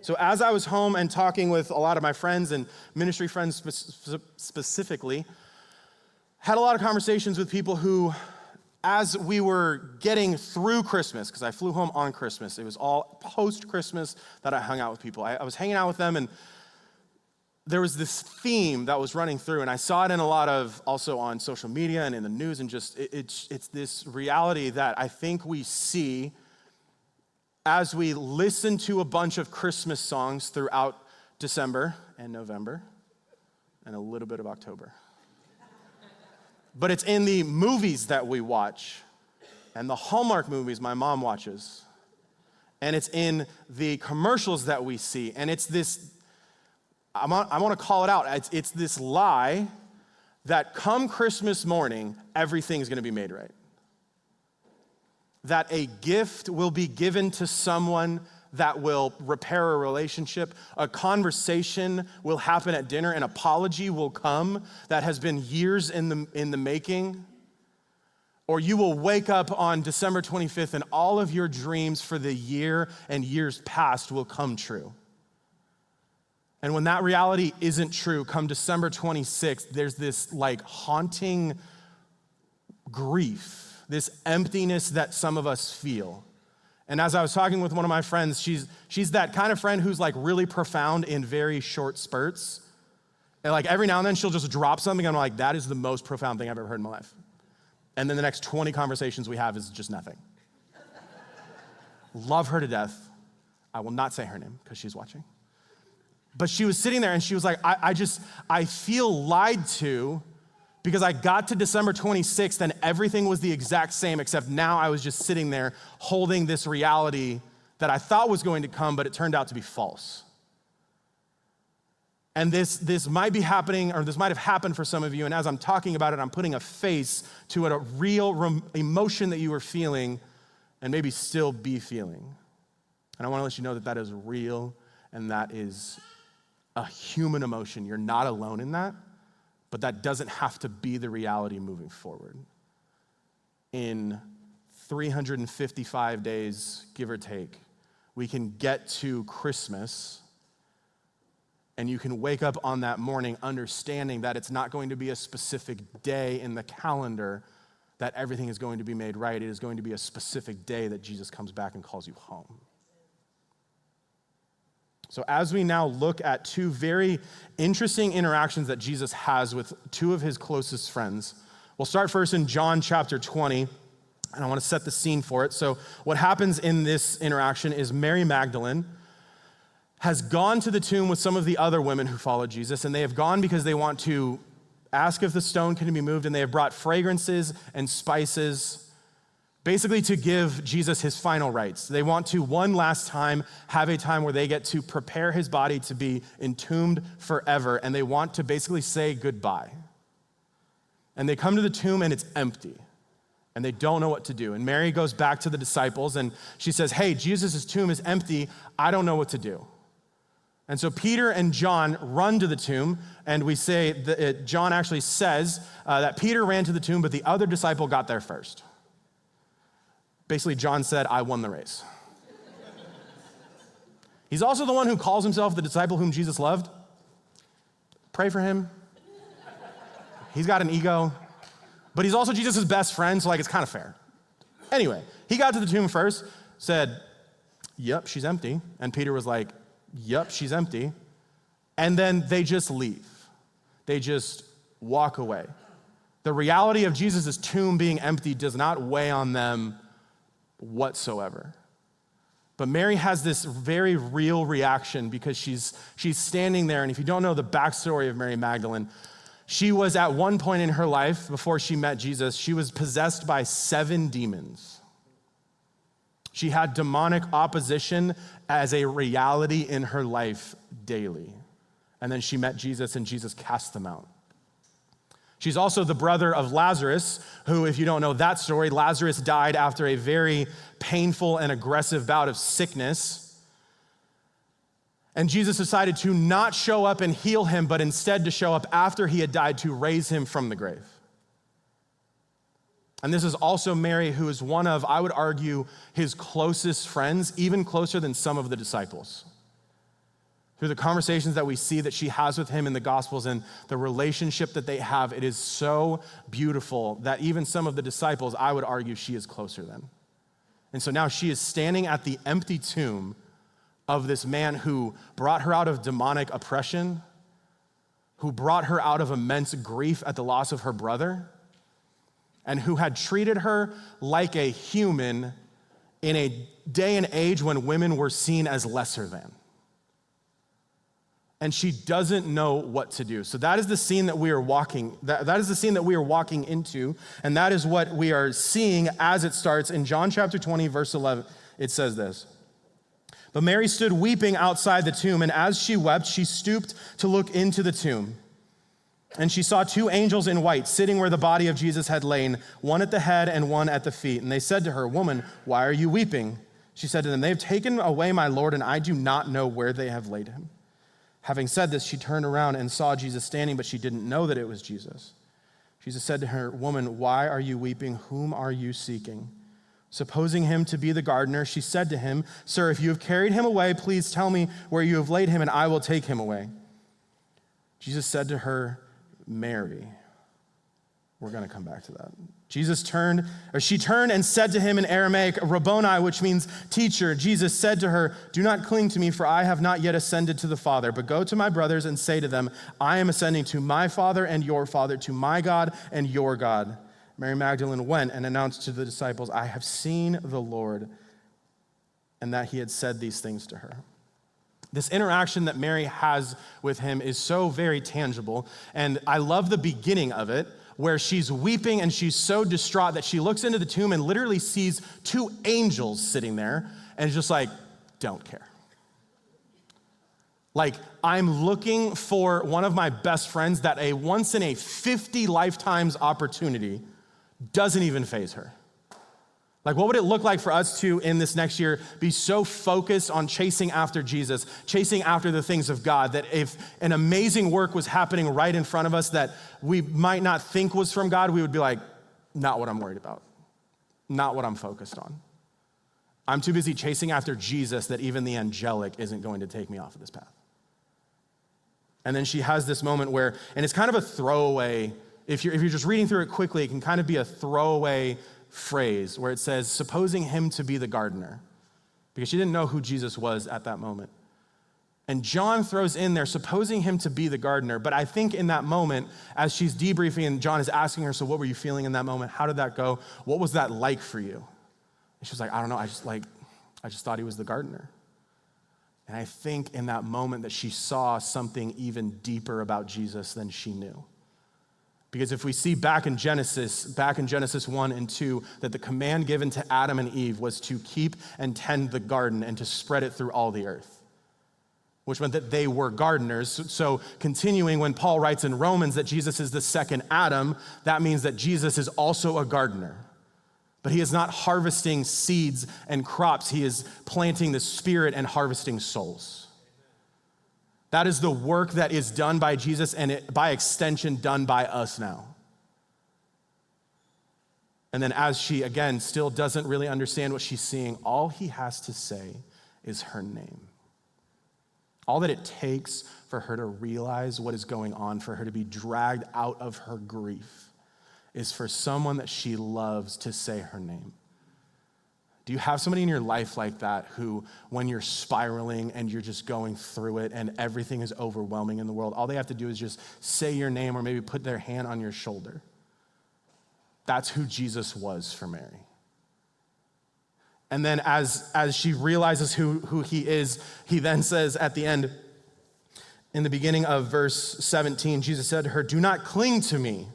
So as I was home and talking with a lot of my friends and ministry friends specifically, had a lot of conversations with people who, as we were getting through Christmas, because I flew home on Christmas, it was all post-Christmas that I hung out with people. I was hanging out with them, and there was this theme that was running through, and I saw it in a lot of, also on social media and in the news, and just, it's this reality that I think we see as we listen to a bunch of Christmas songs throughout December and November and a little bit of October. But it's in the movies that we watch and the Hallmark movies my mom watches. And it's in the commercials that we see. And it's this, I want to call it out. It's this lie that come Christmas morning, everything's going to be made right. That a gift will be given to someone that will repair a relationship, a conversation will happen at dinner, an apology will come that has been years in the making, or you will wake up on December 25th and all of your dreams for the year and years past will come true. And when that reality isn't true, come December 26th, there's this like haunting grief, this emptiness that some of us feel. And as I was talking with one of my friends, she's that kind of friend who's like really profound in very short spurts. And like every now and then she'll just drop something and I'm like, that is the most profound thing I've ever heard in my life. And then the next 20 conversations we have is just nothing. Love her to death. I will not say her name because she's watching. But she was sitting there and she was like, I feel lied to because I got to December 26th and everything was the exact same, except now I was just sitting there holding this reality that I thought was going to come, but it turned out to be false. And this might be happening, or this might have happened for some of you, and as I'm talking about it, I'm putting a face to a real emotion that you were feeling and maybe still be feeling. And I want to let you know that that is real and that is a human emotion. You're not alone in that. But that doesn't have to be the reality moving forward. In 355 days, give or take, we can get to Christmas and you can wake up on that morning understanding that it's not going to be a specific day in the calendar that everything is going to be made right. It is going to be a specific day that Jesus comes back and calls you home. So as we now look at two very interesting interactions that Jesus has with two of his closest friends, we'll start first in John chapter 20, and I want to set the scene for it. So what happens in this interaction is Mary Magdalene has gone to the tomb with some of the other women who followed Jesus, and they have gone because they want to ask if the stone can be moved, and they have brought fragrances and spices basically to give Jesus his final rites. They want to, one last time, have a time where they get to prepare his body to be entombed forever, and they want to basically say goodbye. And they come to the tomb, and it's empty, and they don't know what to do. And Mary goes back to the disciples, and she says, hey, Jesus' tomb is empty. I don't know what to do. And so Peter and John run to the tomb, and we say that John actually says that Peter ran to the tomb, but the other disciple got there first. Basically, John said, I won the race. He's also the one who calls himself the disciple whom Jesus loved. Pray for him. He's got an ego, but he's also Jesus' best friend, so like it's kind of fair. Anyway, he got to the tomb first, said, yep, she's empty. And Peter was like, yep, she's empty. And then they just leave. They just walk away. The reality of Jesus' tomb being empty does not weigh on them whatsoever. But Mary has this very real reaction because she's standing there, and if you don't know the backstory of Mary Magdalene, she was at one point in her life, before she met Jesus, she was possessed by 7 demons. She had demonic opposition as a reality in her life daily. And then she met Jesus, and Jesus cast them out. She's also the brother of Lazarus, who, if you don't know that story, Lazarus died after a very painful and aggressive bout of sickness. And Jesus decided to not show up and heal him, but instead to show up after he had died to raise him from the grave. And this is also Mary, who is one of, I would argue, his closest friends, even closer than some of the disciples. through the conversations that we see that she has with him in the Gospels and the relationship that they have, it is so beautiful that even some of the disciples, I would argue, she is closer than. And so now she is standing at the empty tomb of this man who brought her out of demonic oppression, who brought her out of immense grief at the loss of her brother, and who had treated her like a human in a day and age when women were seen as lesser than. And she doesn't know what to do. So that is the scene that we are walking, that is the scene that we are walking into, and that is what we are seeing as it starts in John chapter 20, verse 11. It says this: "But Mary stood weeping outside the tomb, and as she wept, she stooped to look into the tomb. And she saw two angels in white sitting where the body of Jesus had lain, one at the head and one at the feet. And they said to her, 'Woman, why are you weeping?' She said to them, 'They have taken away my Lord, and I do not know where they have laid him.' Having said this, she turned around and saw Jesus standing, but she didn't know that it was Jesus. Jesus said to her, 'Woman, why are you weeping? Whom are you seeking?' Supposing him to be the gardener, she said to him, 'Sir, if you have carried him away, please tell me where you have laid him, and I will take him away.' Jesus said to her, 'Mary.'" We're going to come back to that. She turned and said to him in Aramaic, "Rabboni," which means teacher. Jesus said to her, "Do not cling to me, for I have not yet ascended to the Father, but go to my brothers and say to them, I am ascending to my Father and your Father, to my God and your God." Mary Magdalene went and announced to the disciples, "I have seen the Lord," and that he had said these things to her. This interaction that Mary has with him is so very tangible, and I love the beginning of it, where she's weeping and she's so distraught that she looks into the tomb and literally sees two angels sitting there and is just like, don't care. Like, I'm looking for one of my best friends that a once in a 50 lifetimes opportunity doesn't even faze her. Like, what would it look like for us to, in this next year, be so focused on chasing after Jesus, chasing after the things of God, that if an amazing work was happening right in front of us that we might not think was from God, we would be like, not what I'm worried about, not what I'm focused on. I'm too busy chasing after Jesus that even the angelic isn't going to take me off of this path. And then she has this moment where, and it's kind of a throwaway, if you're just reading through it quickly, it can kind of be a throwaway phrase where it says, supposing him to be the gardener, because she didn't know who Jesus was at that moment. And John throws in there, supposing him to be the gardener. But I think in that moment, as she's debriefing and John is asking her, so what were you feeling in that moment? How did that go? What was that like for you? And she was like, I don't know, I just thought he was the gardener. And I think in that moment that she saw something even deeper about Jesus than she knew. Because if we see back in Genesis 1 and 2, that the command given to Adam and Eve was to keep and tend the garden and to spread it through all the earth, which meant that they were gardeners. So continuing, when Paul writes in Romans that Jesus is the second Adam, that means that Jesus is also a gardener. But he is not harvesting seeds and crops. He is planting the Spirit and harvesting souls. That is the work that is done by Jesus and by extension done by us now. And then as she, again, still doesn't really understand what she's seeing, all he has to say is her name. All that it takes for her to realize what is going on, for her to be dragged out of her grief, is for someone that she loves to say her name. Do you have somebody in your life like that who, when you're spiraling and you're just going through it and everything is overwhelming in the world, all they have to do is just say your name or maybe put their hand on your shoulder? That's who Jesus was for Mary. And then as she realizes who he is, he then says at the end, in the beginning of verse 17, Jesus said to her, "Do not cling to me,"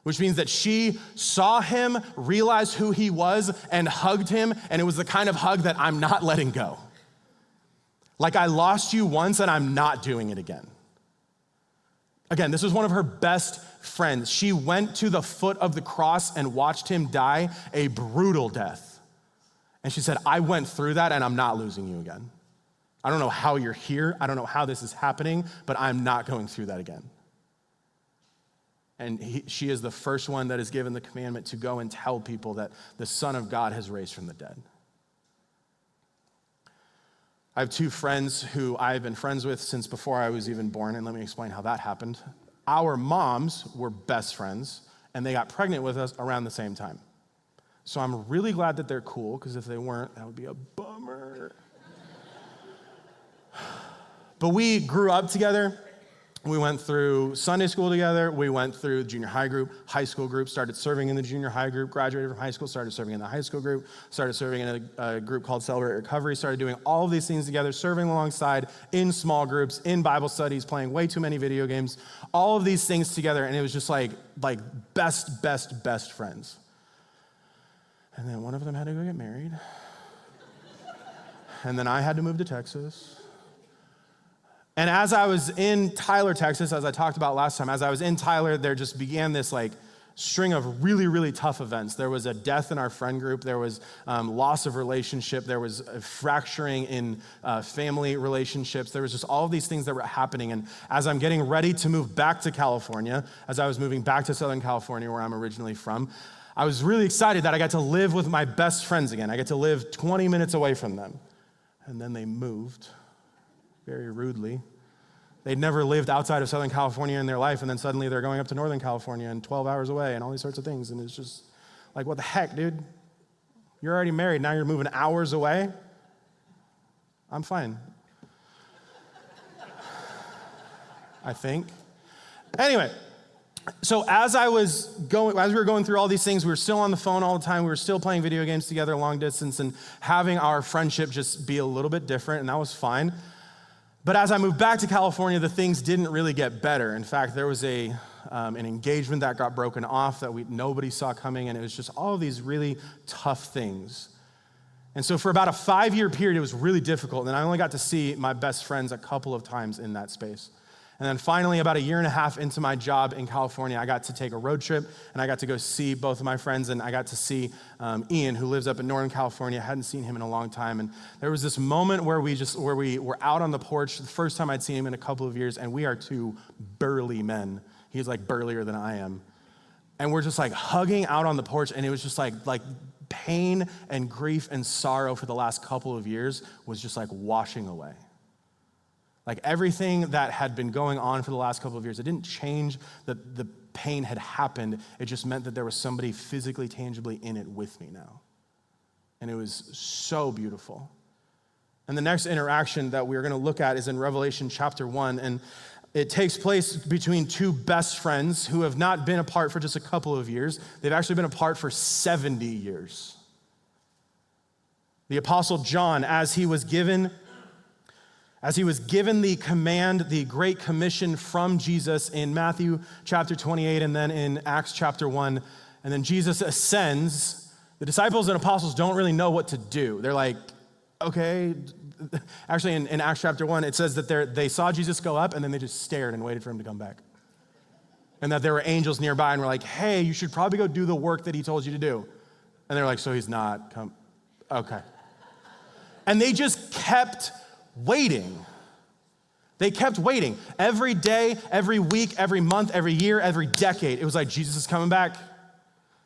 which means that she saw him, realized who he was, and hugged him, and it was the kind of hug that I'm not letting go. Like, I lost you once, and I'm not doing it again. Again, this was one of her best friends. She went to the foot of the cross and watched him die a brutal death. And she said, I went through that, and I'm not losing you again. I don't know how you're here. I don't know how this is happening, but I'm not going through that again. And she is the first one that is given the commandment to go and tell people that the Son of God has raised from the dead. I have two friends who I've been friends with since before I was even born, and let me explain how that happened. Our moms were best friends, and they got pregnant with us around the same time. So I'm really glad that they're cool, because if they weren't, that would be a bummer. But we grew up together. We went through Sunday school together. We went through junior high group, high school group, started serving in the junior high group, graduated from high school, started serving in the high school group, started serving in a group called Celebrate Recovery, started doing all of these things together, serving alongside in small groups, in Bible studies, playing way too many video games, all of these things together, and it was just like best friends. And then one of them had to go get married. And then I had to move to Texas. And as I was in Tyler, Texas, as I talked about last time, as I was in Tyler, there just began this string of really, really tough events. There was a death in our friend group. There was loss of relationship. There was a fracturing in family relationships. There was just all of these things that were happening. And as I'm getting ready to move back to California, as I was moving back to Southern California, where I'm originally from, I was really excited that I got to live with my best friends again. I get to live 20 minutes away from them. And then they moved. Very rudely. They'd never lived outside of Southern California in their life, and then suddenly they're going up to Northern California and 12 hours away and all these sorts of things. And it's just like, what the heck, dude? You're already married. Now you're moving hours away? I'm fine. I think. Anyway, so as we were going through all these things, we were still on the phone all the time. We were still playing video games together long distance and having our friendship just be a little bit different, and that was fine. But as I moved back to California, the things didn't really get better. In fact, there was an engagement that got broken off that nobody saw coming, and it was just all of these really tough things. And so for about a 5-year period, it was really difficult, and I only got to see my best friends a couple of times in that space. And then finally, about 1.5 years into my job in California, I got to take a road trip, and I got to go see both of my friends, and I got to see Ian, who lives up in Northern California. I hadn't seen him in a long time, and there was this moment where we were out on the porch, the first time I'd seen him in a couple of years, and we are two burly men. He's burlier than I am. And we're just hugging out on the porch, and it was just like pain and grief and sorrow for the last couple of years was just washing away. Everything that had been going on for the last couple of years, it didn't change that the pain had happened. It just meant that there was somebody physically, tangibly in it with me now. And it was so beautiful. And the next interaction that we're going to look at is in Revelation chapter 1. And it takes place between two best friends who have not been apart for just a couple of years. They've actually been apart for 70 years. The Apostle John, as he was given the command, the Great Commission from Jesus in Matthew chapter 28 and then in Acts chapter 1, and then Jesus ascends, the disciples and apostles don't really know what to do. They're like, okay. Actually, in Acts chapter 1, it says that they saw Jesus go up and then they just stared and waited for him to come back. And that there were angels nearby and were like, hey, you should probably go do the work that he told you to do. And they're like, so he's not come. Okay. And they just kept waiting. They kept waiting. Every day, every week, every month, every year, every decade, it was like, Jesus is coming back.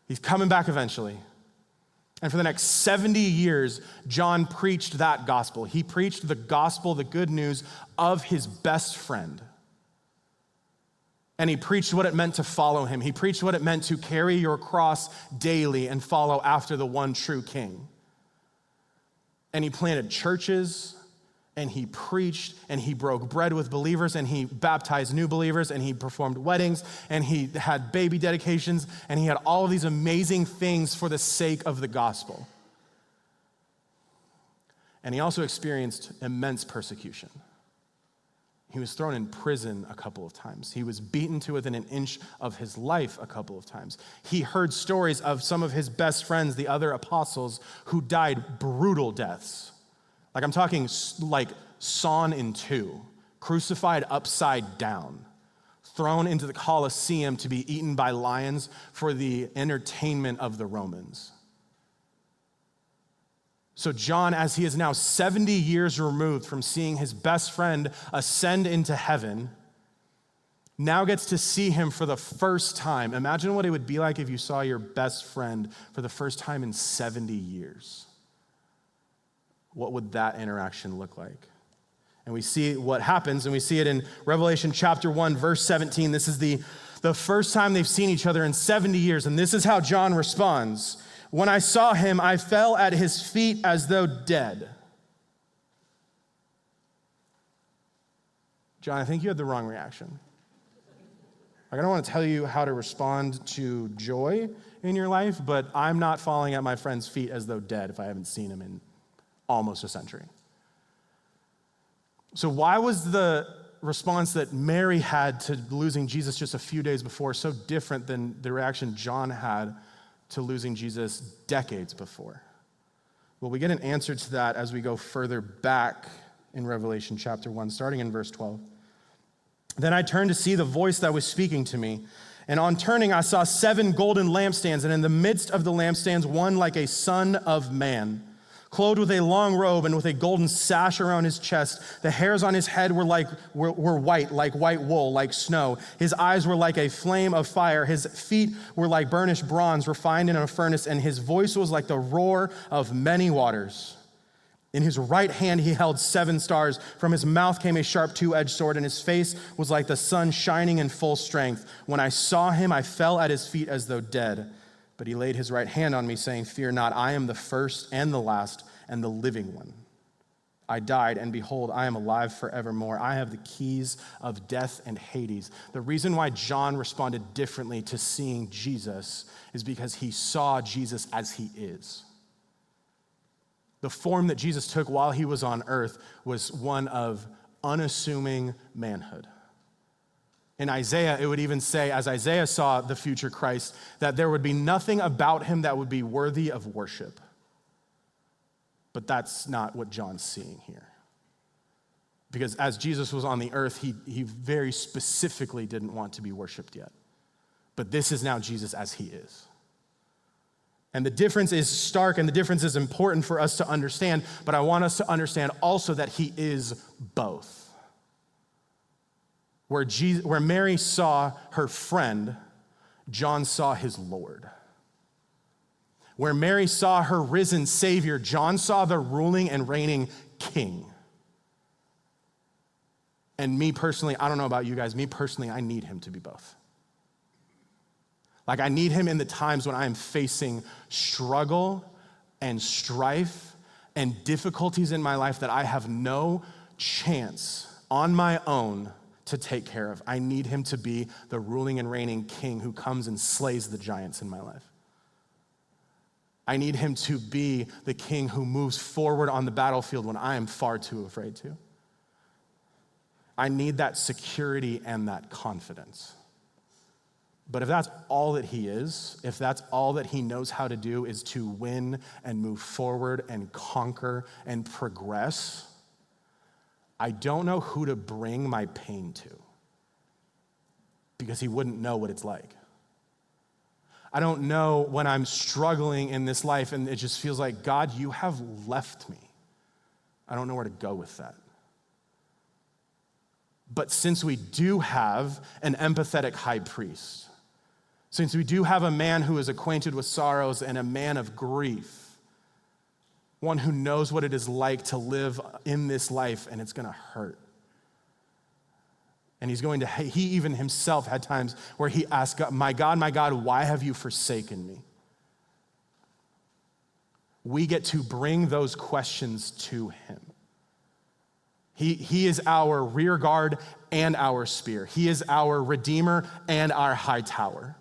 He's coming back eventually. And for the next 70 years, John preached that gospel. He preached the gospel, the good news of his best friend. And he preached what it meant to follow him. He preached what it meant to carry your cross daily and follow after the one true king. And he planted churches, and he preached, and he broke bread with believers, and he baptized new believers, and he performed weddings, and he had baby dedications, and he had all of these amazing things for the sake of the gospel. And he also experienced immense persecution. He was thrown in prison a couple of times. He was beaten to within an inch of his life a couple of times. He heard stories of some of his best friends, the other apostles, who died brutal deaths. I'm talking sawn in two, crucified upside down, thrown into the Colosseum to be eaten by lions for the entertainment of the Romans. So John, as he is now 70 years removed from seeing his best friend ascend into heaven, now gets to see him for the first time. Imagine what it would be like if you saw your best friend for the first time in 70 years. what would that interaction look like? And we see what happens, and we see it in Revelation chapter 1, verse 17. This is the first time they've seen each other in 70 years, and this is how John responds. When I saw him, I fell at his feet as though dead. John, I think you had the wrong reaction. I don't want to tell you how to respond to joy in your life, but I'm not falling at my friend's feet as though dead if I haven't seen him in almost a century. So why was the response that Mary had to losing Jesus just a few days before so different than the reaction John had to losing Jesus decades before? Well, we get an answer to that as we go further back in Revelation chapter 1, starting in verse 12. Then I turned to see the voice that was speaking to me. And on turning, I saw 7 golden lampstands, and in the midst of the lampstands, one like a son of man, clothed with a long robe and with a golden sash around his chest. The hairs on his head were white, like white wool, like snow. His eyes were like a flame of fire. His feet were like burnished bronze refined in a furnace, and his voice was like the roar of many waters. In his right hand he held 7 stars. From his mouth came a sharp 2-edged sword, and his face was like the sun shining in full strength. When I saw him, I fell at his feet as though dead. But he laid his right hand on me, saying, "Fear not, I am the first and the last and the living one. I died, and behold, I am alive forevermore. I have the keys of death and Hades." The reason why John responded differently to seeing Jesus is because he saw Jesus as he is. The form that Jesus took while he was on earth was one of unassuming manhood. In Isaiah, it would even say, as Isaiah saw the future Christ, that there would be nothing about him that would be worthy of worship. But that's not what John's seeing here. Because as Jesus was on the earth, he very specifically didn't want to be worshiped yet. But this is now Jesus as he is. And the difference is stark, and the difference is important for us to understand, but I want us to understand also that he is both. Where Mary saw her friend, John saw his Lord. Where Mary saw her risen Savior, John saw the ruling and reigning King. And me personally, I don't know about you guys, me personally, I need him to be both. Like, I need him in the times when I am facing struggle and strife and difficulties in my life that I have no chance on my own to take care of. I need him to be the ruling and reigning King who comes and slays the giants in my life. I need him to be the King who moves forward on the battlefield when I am far too afraid to. I need that security and that confidence. But if that's all that he is, if that's all that he knows how to do is to win and move forward and conquer and progress, I don't know who to bring my pain to, because he wouldn't know what it's like. I don't know when I'm struggling in this life and it just feels like, God, you have left me. I don't know where to go with that. But since we do have an empathetic high priest, since we do have a man who is acquainted with sorrows and a man of grief, one who knows what it is like to live in this life and it's going to hurt. And he even himself had times where he asked God, my God, why have you forsaken me? We get to bring those questions to him. He is our rear guard and our spear. He is our redeemer and our high tower.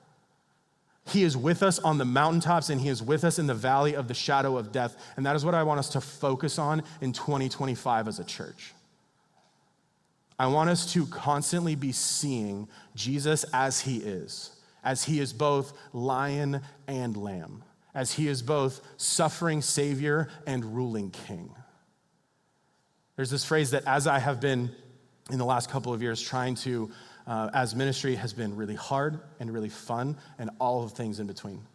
He is with us on the mountaintops, and he is with us in the valley of the shadow of death. And that is what I want us to focus on in 2025 as a church. I want us to constantly be seeing Jesus as he is both lion and lamb, as he is both suffering Savior and ruling King. There's this phrase that as I have been in the last couple of years trying to, as ministry has been really hard and really fun and all of things in between.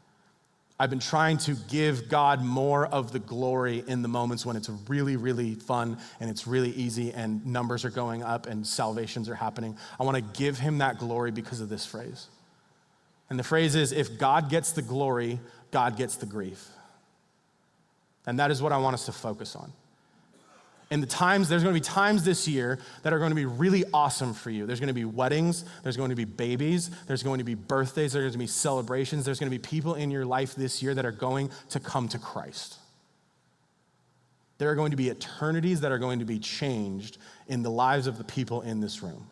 I've been trying to give God more of the glory in the moments when it's really, really fun and it's really easy and numbers are going up and salvations are happening. I want to give him that glory because of this phrase. And the phrase is, if God gets the glory, God gets the grief. And that is what I want us to focus on. And there's gonna be times this year that are gonna be really awesome for you. There's gonna be weddings, there's going to be babies, there's going to be birthdays, there's gonna be celebrations, there's gonna be people in your life this year that are going to come to Christ. There are going to be eternities that are going to be changed in the lives of the people in this room.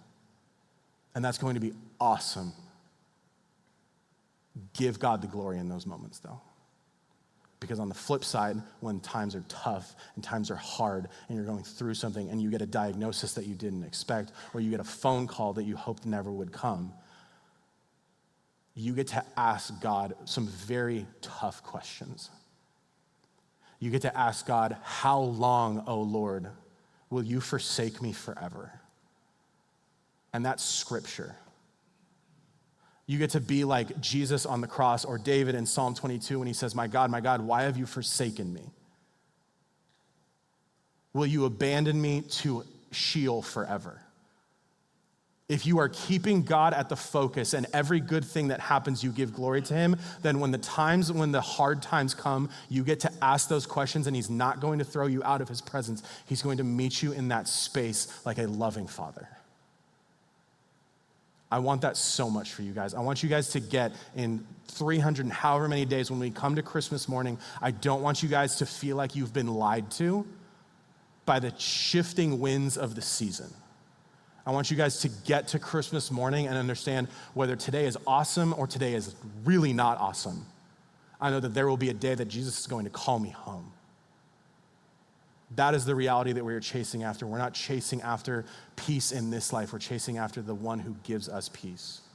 And that's going to be awesome. Give God the glory in those moments, though. Because on the flip side, when times are tough and times are hard and you're going through something and you get a diagnosis that you didn't expect, or you get a phone call that you hoped never would come, you get to ask God some very tough questions. You get to ask God, how long, O Lord, will you forsake me forever? And that's scripture. You get to be like Jesus on the cross, or David in Psalm 22 when he says, my God, why have you forsaken me? Will you abandon me to Sheol forever? If you are keeping God at the focus and every good thing that happens, you give glory to him, then when the hard times come, you get to ask those questions, and he's not going to throw you out of his presence. He's going to meet you in that space like a loving father. I want that so much for you guys. I want you guys to get in 300 and however many days when we come to Christmas morning, I don't want you guys to feel like you've been lied to by the shifting winds of the season. I want you guys to get to Christmas morning and understand whether today is awesome or today is really not awesome. I know that there will be a day that Jesus is going to call me home. That is the reality that we are chasing after. We're not chasing after peace in this life. We're chasing after the one who gives us peace.